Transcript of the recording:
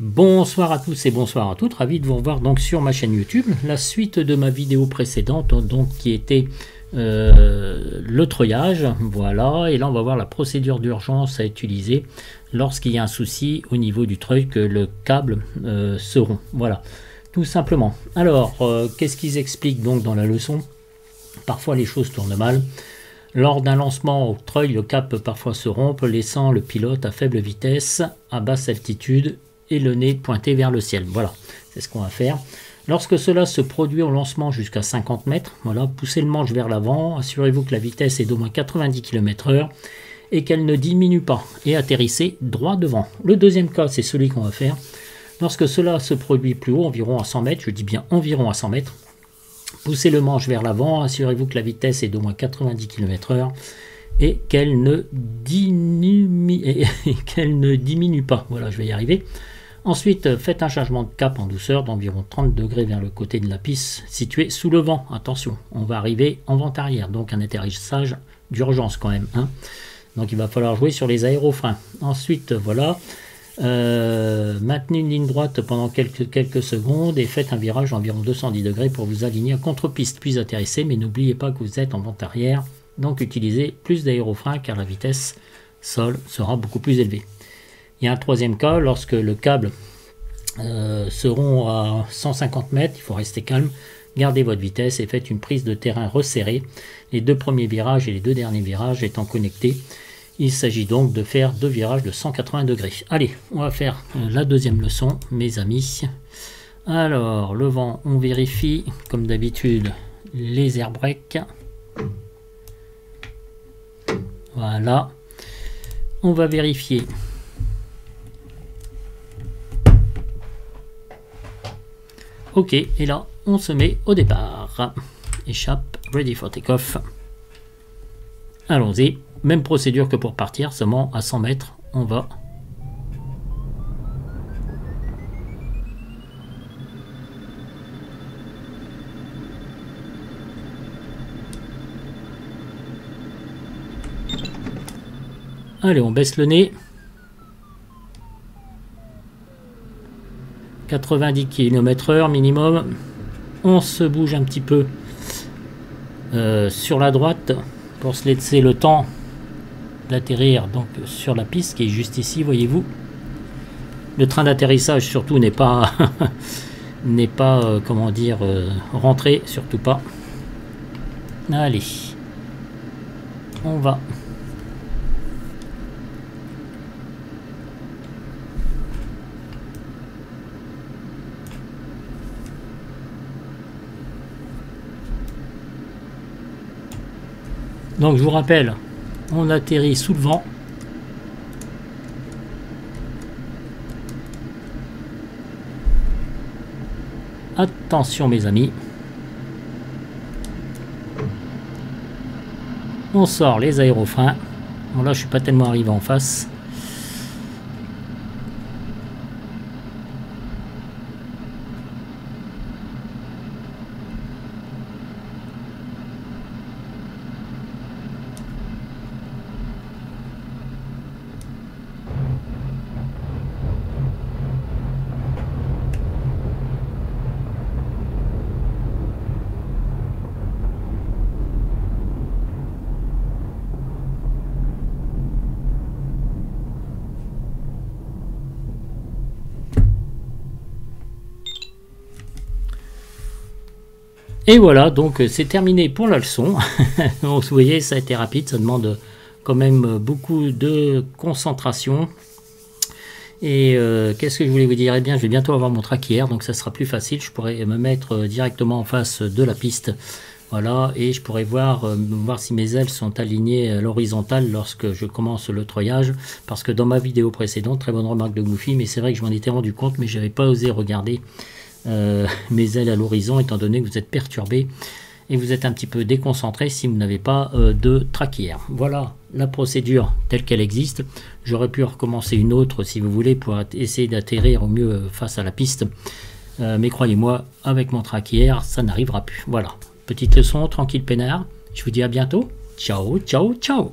Bonsoir à tous et bonsoir à toutes, ravi de vous revoir donc sur ma chaîne YouTube. La suite de ma vidéo précédente donc qui était le treuillage, voilà, et là on va voir la procédure d'urgence à utiliser lorsqu'il y a un souci au niveau du treuil, que le câble se rompt, voilà, tout simplement. Alors qu'est-ce qu'ils expliquent donc dans la leçon? Parfois les choses tournent mal. Lors d'un lancement au treuil, le câble peut parfois se rompre, laissant le pilote à faible vitesse, à basse altitude et le nez pointé vers le ciel. Voilà, c'est ce qu'on va faire. Lorsque cela se produit au lancement jusqu'à 50 mètres, voilà, poussez le manche vers l'avant, assurez-vous que la vitesse est d'au moins 90 km/h et qu'elle ne diminue pas, et atterrissez droit devant. Le deuxième cas, c'est celui qu'on va faire. Lorsque cela se produit plus haut, environ à 100 mètres, je dis bien environ à 100 mètres, poussez le manche vers l'avant, assurez-vous que la vitesse est d'au moins 90 km/h et qu'elle ne diminue pas. Voilà, je vais y arriver. Ensuite, faites un changement de cap en douceur d'environ 30 degrés vers le côté de la piste situé sous le vent. Attention, on va arriver en vent arrière, donc un atterrissage d'urgence quand même, hein. Donc il va falloir jouer sur les aérofreins. Ensuite, voilà, maintenez une ligne droite pendant quelques secondes et faites un virage d'environ 210 degrés pour vous aligner à contre-piste, puis atterrissez, mais n'oubliez pas que vous êtes en vent arrière, donc utilisez plus d'aérofreins car la vitesse sol sera beaucoup plus élevée. Il y a un troisième cas, lorsque le câble seront à 150 mètres, il faut rester calme, gardez votre vitesse et faites une prise de terrain resserrée, les deux premiers virages et les deux derniers virages étant connectés. Il s'agit donc de faire deux virages de 180 degrés. Allez, on va faire la deuxième leçon, mes amis. Alors, le vent, on vérifie, comme d'habitude, les air brakes. Voilà. On va vérifier. Ok, et là, on se met au départ. Échappe, ready for take-off. Allons-y. Même procédure que pour partir, seulement à 100 mètres, on va. Allez, on baisse le nez. 90 km/h minimum. On se bouge un petit peu sur la droite pour se laisser le temps d'atterrir donc sur la piste qui est juste ici, voyez-vous. Le train d'atterrissage surtout n'est pas comment dire, rentré, surtout pas. Allez, on va. Donc je vous rappelle, on atterrit sous le vent. Attention mes amis. On sort les aérofreins. Bon là je suis pas tellement arrivé en face. Et voilà, donc c'est terminé pour la leçon. Donc, vous voyez, ça a été rapide, ça demande quand même beaucoup de concentration. Et qu'est-ce que je voulais vous dire? Eh bien, je vais bientôt avoir mon traquière, donc ça sera plus facile. Je pourrai me mettre directement en face de la piste. Voilà, et je pourrais voir si mes ailes sont alignées à l'horizontale lorsque je commence le treuillage. Parce que dans ma vidéo précédente, très bonne remarque de Goofy, mais c'est vrai que je m'en étais rendu compte, mais je n'avais pas osé regarder mes ailes à l'horizon, étant donné que vous êtes perturbé et vous êtes un petit peu déconcentré si vous n'avez pas de traquière. Voilà la procédure telle qu'elle existe. J'aurais pu recommencer une autre si vous voulez pour essayer d'atterrir au mieux face à la piste, mais croyez-moi, avec mon traquière ça n'arrivera plus. Voilà, petite leçon tranquille peinard. Je vous dis à bientôt. Ciao, ciao, ciao.